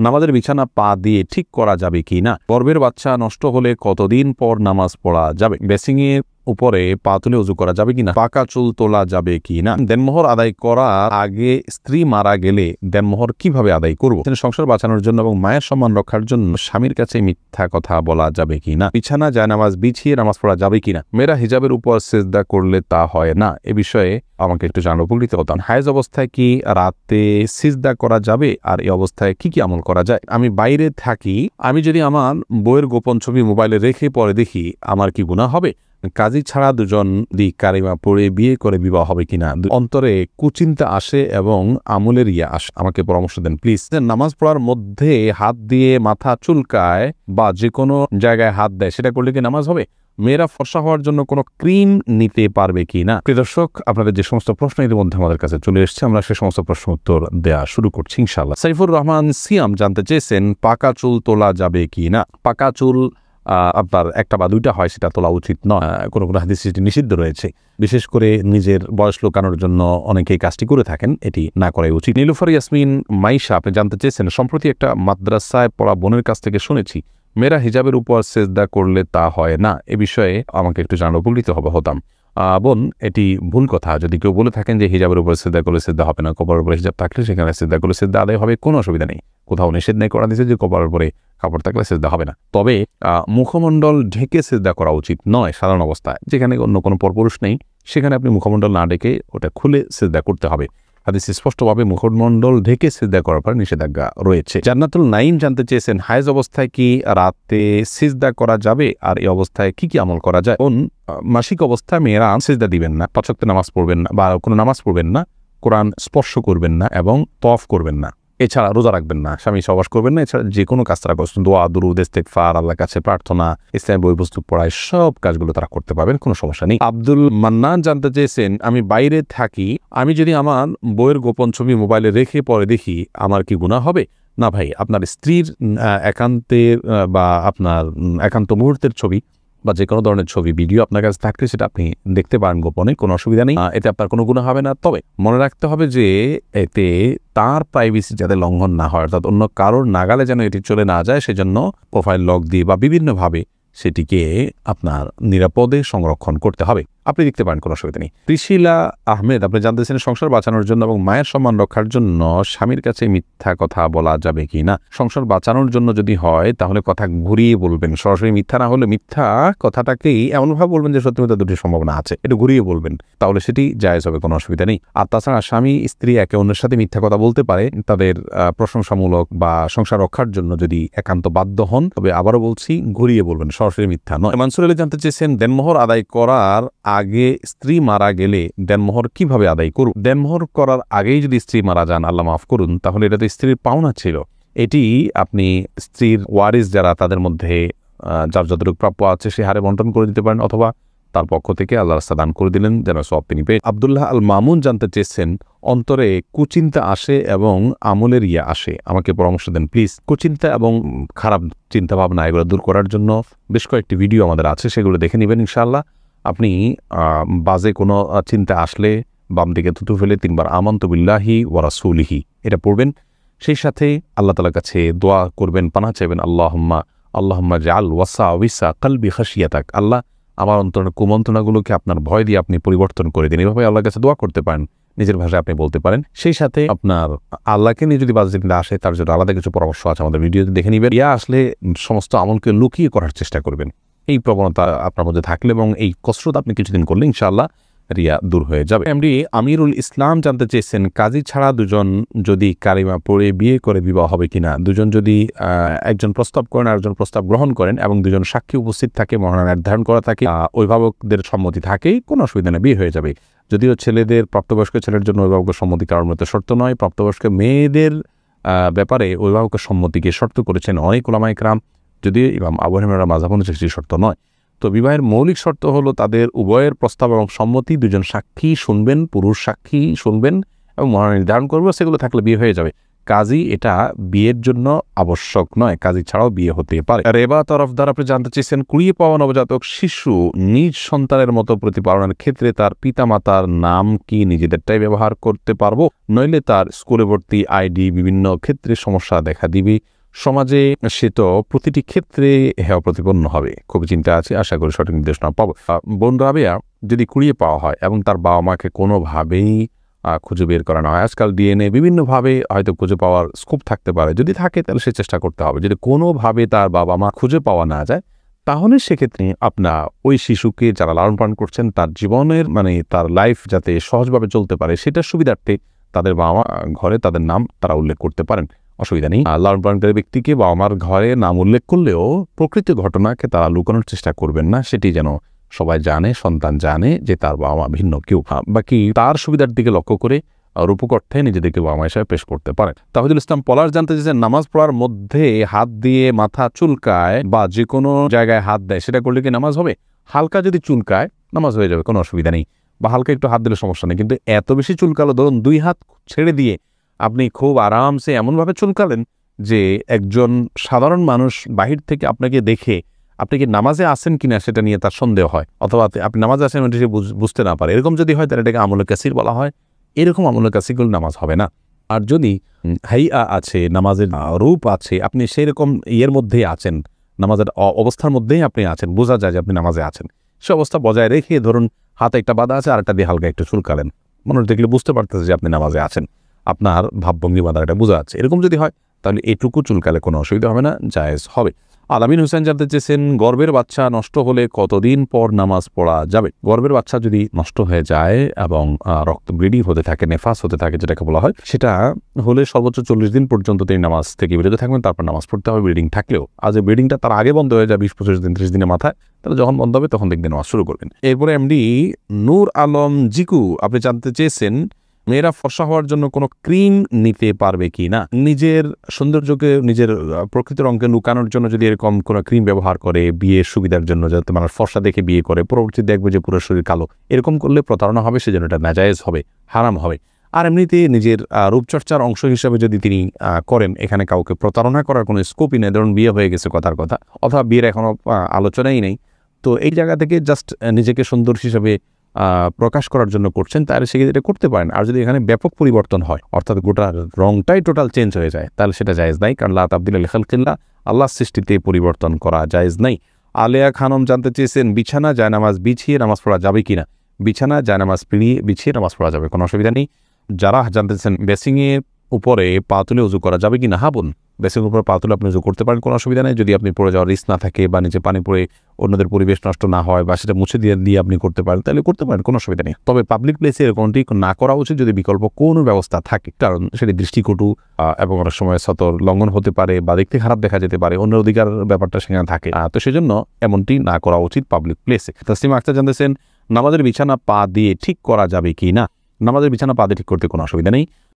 নামাজের বিছানা পা দিয়ে ঠিক করা যাবে কি না? গর্ভের বাচ্চা নষ্ট হলে কতদিন পর নামাজ পড়া যাবে? বেসিংয়ের উপরে পা তুলে উজু করা যাবে কিনা? পাকা চুল তোলা যাবে কিনা? দেনমোহর আদায় করার আগে স্ত্রী মারা গেলে দেনমোহর কিভাবে আদায় করব? সংসার বাঁচানোর জন্য এবং মায়ের সম্মান রক্ষার জন্য স্বামীর কাছে মিথ্যা কথা বলা যাবে কিনা? বিছানা জায়নামাজ বিছিয়ে নামাজ পড়া যাবে কিনা? মেয়েরা হিজাবের উপর সিজদা করলে তা হয় না, এ বিষয়ে আমাকে একটু জানার উপকৃত হতাম। হায়েজ অবস্থায় কি রাতে সিজদা করা যাবে? আর এই অবস্থায় কি কি আমল করা যায়? আমি বাইরে থাকি, আমি যদি আমার বইয়ের গোপন ছবি মোবাইলে রেখে পরে দেখি, আমার কি গুনাহ হবে? কাজী ছাড়া দুজন কারিমা পড়ে বিয়ে করে বিবাহ হবে কিনা? অন্তরে কুচিন্তা আসে এবং আমলের আসে, আমাকে পরামর্শ দেন প্লিজ। নামাজ পড়ার মধ্যে হাত দিয়ে মাথা চুলকায় বা যে কোনো জায়গায় হাত দেয়, সেটা করলে কি নামাজ হবে? মেয়েরা ফর্সা হওয়ার জন্য কোনো ক্রিম নিতে পারবে কি না? প্রিয় দর্শক, আপনাদের যে সমস্ত প্রশ্ন এর মধ্যে আমাদের কাছে চলে এসেছে, আমরা সে সমস্ত প্রশ্ন উত্তর দেওয়া শুরু করছি ইনশাআল্লাহ। সাইফুর রহমান সিয়াম জানতে চেয়েছেন, পাকা চুল তোলা যাবে কি না? পাকা চুল আপনার একটা বা দুইটা হয়, সেটা তোলা উচিত নয়। কোনো কোনো হাদিসে সেটি নিষিদ্ধ রয়েছে। বিশেষ করে নিজের বয়স লুকানোর জন্য অনেকেই কাজটি করে থাকেন, এটি না করাই উচিত। নীলুফার ইয়াসমিন মাইশা আপনি জানতে চেয়েছেন, সম্প্রতি একটা মাদ্রাসায় পড়া বোনের কাছ থেকে শুনেছি মেয়েরা হিজাবের উপর সেজদা করলে তা হয় না, এ বিষয়ে আমাকে একটু জানার উপকৃত হতাম। বোন, এটি ভুল কথা। যদি কেউ বলে থাকেন যে হিজাবের উপর সিজদা করলে সিজদা হবে না, কপালের উপরে হিজাব থাকলে সেখানে সিজদা করলে সিজদা আদায় হবে, কোনো অসুবিধা নেই। কোথাও নিষেধ নেই করা দিয়েছে যে কপালের উপরে কাপড় থাকলে সিজদা হবে না। তবে মুখমণ্ডল ঢেকে সিজদা করা উচিত নয় সাধারণ অবস্থায়। যেখানে অন্য কোনো পরপুরুষ নেই, সেখানে আপনি মুখমণ্ডল না ঢেকে ওটা খুলে সিজদা করতে হবে। হাদিসে স্পষ্টভাবে মুখমণ্ডল ঢেকে সিজদা করার পর নিষেধাজ্ঞা রয়েছে। জান্নাতুল নাইম জানতে চেয়েছেন, হায়েজ অবস্থায় কি রাতে সিজদা করা যাবে? আর এই অবস্থায় কি কি আমল করা যায়? মাসিক অবস্থায় মেয়েরা সিজদা দিবেন না, ৫ ওয়াক্ত নামাজ পড়বেন না বা কোনো নামাজ পড়বেন না, কোরআন স্পর্শ করবেন না এবং তওয়াফ করবেন না। এছাড়া রোজা রাখবেন না, স্বামী সহবাস করবেন না। এছাড়া যে কোনো কাজ তারা করছেন, দোয়া, দুরুদ, ইস্তেগফার, আল্লাহর কাছে প্রার্থনা, ইসলামের বই পুস্তক পড়ায়, সব কাজগুলো তারা করতে পারবেন, কোনো সমস্যা নেই। আব্দুল মান্নান জানতে চেয়েছেন, আমি বাইরে থাকি, আমি যদি আমার বইয়ের গোপন ছবি মোবাইলে রেখে পরে দেখি, আমার কি গুনাহ হবে? না ভাই, আপনার স্ত্রীর একান্তের বা আপনার একান্ত মুহূর্তের ছবি বা যে কোনো ধরনের ছবি ভিডিও আপনার কাছে থাকলে সেটা আপনি দেখতে পারেন গোপনে, কোনো অসুবিধা নেই। এতে আপনার কোনো গুনাহ হবে না। তবে মনে রাখতে হবে যে এতে তার প্রাইভেসি যাতে লঙ্ঘন না হয়, অর্থাৎ অন্য কারোর নাগালে যেন এটি চলে না যায়, সেজন্য প্রোফাইল লক দিয়ে বা বিভিন্নভাবে সেটিকে আপনার নিরাপদে সংরক্ষণ করতে হবে। আপনি দেখতে পারেন, কোনো অসুবিধা নেই। ত্রিশিলা আহমেদ আপনি জানতেছেন, সংসার বাঁচানোর জন্য এবং মায়ের সম্মান রক্ষার জন্য স্বামীর কাছে মিথ্যা কথা বলা যাবে কি না? সংসার বাঁচানোর জন্য যদি হয় তাহলে কথা ঘুরিয়ে বলবেন, সরাসরি মিথ্যা না হলে মিথ্যা কথাটাকেই এমনভাবে বলবেন যে সত্যি মিথ্যা দুটির সম্ভাবনা আছে, একটু ঘুরিয়ে বলবেন, তাহলে সেটি জায়েজ হবে, কোনো অসুবিধা নেই। আর তাছাড়া স্বামী স্ত্রী একে অন্যের সাথে মিথ্যা কথা বলতে পারে তাদের প্রশংসামূলক বা সংসার রক্ষার জন্য যদি একান্ত বাধ্য হন, তবে আবারও বলছি, ঘুরিয়ে বলবেন, সরাসরি মিথ্যা নয়। মানসুর আলী জানতে চেয়েছেন, দেনমোহর আদায় করার আগে স্ত্রী মারা গেলে দেনমোহর কিভাবে আদায় করুন? দেনমোহর করার আগেই যদি স্ত্রী মারা যান, আল্লাহ মাফ করুন, তাহলে এটা তো স্ত্রীর পাওনা ছিল। এটি আপনি স্ত্রীর ওয়ারিস যারা, তাদের মধ্যে যার যতটুকু প্রাপ্য আছে সে হারে বন্টন করে দিতে পারেন, অথবা তার পক্ষ থেকে আল্লাহ রাস্তা দান করে দিলেন, যেন সওয়াব তিনি পেয়ে। আব্দুল্লাহ আল মামুন জানতে চেয়েছেন, অন্তরে কুচিন্তা আসে এবং আমলের আসে, আমাকে পরামর্শ দেন প্লিজ। কুচিন্তা এবং খারাপ চিন্তা ভাবনা এগুলো দূর করার জন্য বেশ কয়েকটি ভিডিও আমাদের আছে, সেগুলো দেখে নেবেন ইনশাআল্লাহ। আপনি বাজে কোনো চিন্তা আসলে বাম দিকে থুতু ফেলে 3 বার আমানতু বিল্লাহি ওয়া রাসূলিহি এটা পড়বেন। সেই সাথে আল্লাহ তাআলার কাছে দোয়া করবেন, পানাহ চাইবেন, আল্লাহুম্মা জাআল ওয়াসাওয়িসা কলবি খাশিয়াতাক, আল্লাহ আমার অন্তরের কুমন্ত্রণাগুলোকে আপনার ভয় দিয়ে আপনি পরিবর্তন করে দিন। এভাবে আল্লাহর কাছে দোয়া করতে পারেন, নিজের ভাষায় আপনি বলতে পারেন। সেই সাথে আপনার আল্লাহকে নিয়ে যদি বাজে চিন্তা আসে, তার জন্য আলাদা কিছু পরামর্শ আছে, আমাদের ভিডিওতে দেখে নেবেন। আসলে সমস্ত আমলকে লুকিয়ে করার চেষ্টা করবেন, এই প্রবণতা আপনার মধ্যে থাকলে এবং এই কসরত আপনি কিছুদিন করলে ইনশাআল্লাহ রিয়া দূর হয়ে যাবে। এমডি আমিরুল ইসলাম জানতে চেয়েছেন, কাজী ছাড়া দুজন যদি কালিমা পড়ে বিয়ে করে বিবাহ হবে কিনা? দুজন যদি একজন প্রস্তাব করেন আর একজন প্রস্তাব গ্রহণ করেন এবং দুজন সাক্ষী উপস্থিত থাকে, মহানা নির্ধারণ করা থাকে, অভিভাবকদের সম্মতি থাকে, কোনো অসুবিধা নেই, বিয়ে হয়ে যাবে। যদিও ছেলেদের, প্রাপ্তবয়স্ক ছেলের জন্য অভিভাবকের সম্মতি কারোর মতো শর্ত নয়, প্রাপ্তবয়স্ক মেয়েদের ব্যাপারে অভিভাবকের সম্মতিকে শর্ত করেছেন অনেক উলামায়ে কেরাম, যদিও ইমাম আবু হানিফার মাযহাব অনুযায়ী সেটি শর্ত নয়। তো বিবাহের মৌলিক শর্ত হলো তাদের উভয়ের প্রস্তাব এবং সম্মতি, দুজন সাক্ষী শুনবেন, পুরুষ সাক্ষী শুনবেন এবং মহানা নির্ধারণ করবে, সেগুলো থাকলে বিয়ে হয়ে যাবে। কাজী এটা বিয়ের জন্য আবশ্যক নয়, কাজী ছাড়াও বিয়ে হতে পারে। রেবা তরফদার আপনি জানতে চেয়েছেন, কুড়িয়ে পাওয়া নবজাতক শিশু নিজ সন্তানের মতো প্রতিপালনের ক্ষেত্রে তার পিতামাতার নাম কি নিজেদেরটাই ব্যবহার করতে পারবো, নইলে তার স্কুলে ভর্তি আইডি বিভিন্ন ক্ষেত্রে সমস্যা দেখা দিবে, সমাজে সে তো প্রতিটি ক্ষেত্রে হেয় প্রতিপন্ন হবে। খুব চিন্তা আছে, আশা করি সঠিক নির্দেশনা পাবো। বোন রাবেয়া যদি কুড়িয়ে পাওয়া হয় এবং তার বাবা মাকে কোনোভাবেই খুঁজে বের করা না হয়, আজকাল ডিএনএ বিভিন্নভাবে হয়তো খুঁজে পাওয়ার স্কোপ থাকতে পারে, যদি থাকে তাহলে সে চেষ্টা করতে হবে। যদি কোনোভাবে তার বাবা মা খুঁজে পাওয়া না যায়, তাহলে সেক্ষেত্রে আপনার ওই শিশুকে যারা লালন পালন করছেন তার জীবনের তার লাইফ যাতে সহজভাবে চলতে পারে সেটার সুবিধার্থে তাদের বাবা মা ঘরে তাদের নাম তারা উল্লেখ করতে পারেন, অসুবিধা নেই। লালন পালনকারী ব্যক্তিকে বাবা মার ঘরে নাম উল্লেখ করলেও প্রকৃত ঘটনাকে তারা লুকানোর চেষ্টা করবেন না, সেটি যেন সবাই জানে, সন্তান জানে যে তার বাবা মা ভিন্ন কেউ। বাকি তার সুবিধার দিকে লক্ষ্য করে রূপক অর্থে নিজেদেরকে বাবা মা হিসাবে পেশ করতে পারে। তাহিদুল ইসলাম পলাশ জানতে চেয়েছেন, নামাজ পড়ার মধ্যে হাত দিয়ে মাথা চুলকায় বা যে কোনো জায়গায় হাত দেয়, সেটা করলে কি নামাজ হবে? হালকা যদি চুলকায় নামাজ হয়ে যাবে, কোনো অসুবিধা নেই, বা হালকা একটু হাত দিলে সমস্যা নেই। কিন্তু এত বেশি চুলকালো, ধরুন 2 হাত ছেড়ে দিয়ে আপনি খুব আরামসে এমনভাবে চুলকালেন যে একজন সাধারণ মানুষ বাহির থেকে আপনাকে দেখে আপনি কি নামাজে আসেন কিনা সেটা নিয়ে তার সন্দেহ হয়, অথবা আপনি নামাজে আসেন সে বুঝতে না পারে, এরকম যদি হয় তাহলে এটাকে আমলে কাসির বলা হয়। এরকম আমলে কাসিরগুলো নামাজ হবে না। আর যদি হাইয়া আছে, নামাজের রূপ আছে, আপনি সেই রকম ইয়ের মধ্যেই আছেন, নামাজের অবস্থার মধ্যেই আপনি আছেন, বোঝা যায় যে আপনি নামাজে আছেন, সে অবস্থা বজায় রেখে ধরুন হাতে একটা বাধা আছে আর একটা দিয়ে হালকা একটু চুলকালেন, মানুষ দেখলে বুঝতে পারতেছে যে আপনি নামাজে আছেন, আপনার ভাবভঙ্গি বাধা এটা বোঝা যাচ্ছে। এরকম যদি হয় তাহলে এটুকু চুলকালে কোনো অসুবিধা হবে না, জায়েজ হবে। আলামিন হোসেন জানতে চেয়েছেন, গর্ভের বাচ্চা নষ্ট হলে কতদিন পর নামাজ পড়া যাবে? গর্ভের বাচ্চা যদি নষ্ট হয়ে যায় এবং রক্ত ব্লিডিং হতে থাকে, নেফাস হতে থাকে যেটাকে বলা হয়, সেটা হলে সর্বোচ্চ 40 দিন পর্যন্ত তিনি নামাজ থেকে বিরত থাকবেন, তারপর নামাজ পড়তে হবে ব্লিডিং থাকলেও। আর যে ব্লিডিংটা তার আগে বন্ধ হয়ে যায় 20-25 দিন 30 দিনের মাথায়, তাহলে যখন বন্ধ হবে তখন দেখবেন নামাজ শুরু করবেন। এরপরে এমডি নূর আলম জিকু আপনি জানতে চেয়েছেন, মেয়েরা ফর্সা হওয়ার জন্য কোনো ক্রিম নিতে পারবে কি না? নিজের সৌন্দর্যকে, নিজের প্রকৃত রঙকে লুকানোর জন্য যদি এরকম কোনো ক্রিম ব্যবহার করে বিয়ের সুবিধার জন্য, যাতে মানুষ ফর্সা দেখে বিয়ে করে, পরবর্তী দেখবে যে পুরো শরীর কালো, এরকম করলে প্রতারণা হবে, সেজন্য এটা নাজায়েজ হবে, হারাম হবে। আর এমনিতে নিজের রূপচর্চার অংশ হিসাবে যদি তিনি করেন, এখানে কাউকে প্রতারণা করার কোনো স্কোপই নেই। ধরুন বিয়ে হয়ে গেছে কথার কথা, অথবা বিয়ের এখনও আলোচনাই নেই, তো এই জায়গা থেকে জাস্ট নিজেকে সুন্দর হিসাবে প্রকাশ করার জন্য করছেন, তাহলে সেক্ষেত্রে এটা করতে পারেন। আর যদি এখানে ব্যাপক পরিবর্তন হয়, অর্থাৎ গোটার রংটাই টোটাল চেঞ্জ হয়ে যায়, তাহলে সেটা জায়েজ নাই, কারণ লা তাবদিলা লিখালকিল্লাহ, আল্লাহর সৃষ্টিতে পরিবর্তন করা জায়েজ নাই। আলেয়া খানম জানতে চেয়েছেন, বিছানা জায়নামাজ বিছিয়ে নামাজ পড়া যাবে কিনা? বিছানা জায়নামাজ বিছিয়ে নামাজ পড়া যাবে, কোনো অসুবিধা নেই। যারা জানতে চেয়েছেন, বেসিংয়ের উপরে পা তুলে উজু করা যাবে কিনা? হ্যাঁ বোন, বেসিংয়ের উপরে পা তুলে আপনি উজু করতে পারেন, কোনো অসুবিধা নেই, যদি আপনি পড়ে যাওয়ার রিস্ক না থাকে বা নিচে পানি পড়ে অন্যদের পরিবেশ নষ্ট না হয় বা সেটা মুছে দিয়ে আপনি করতে পারেন, তাহলে করতে পারেন, কোনো অসুবিধা নেই। তবে পাবলিক প্লেসে এরকমটি না করা উচিত যদি বিকল্প কোনো ব্যবস্থা থাকে, কারণ সেটি দৃষ্টিকটু এবং অনেক সময় সতর লঙ্ঘন হতে পারে বা দেখতে খারাপ দেখা যেতে পারে, অন্য অধিকার ব্যাপারটা সেখানে থাকে, তো সেজন্য এমনটি না করা উচিত পাবলিক প্লেসে। তাসলিমা আক্তার জানতেছেন, নামাজের বিছানা পা দিয়ে ঠিক করা যাবে কি না? নামাজের বিছানা পা দিয়ে ঠিক করতে কোনো অসুবিধা নেই।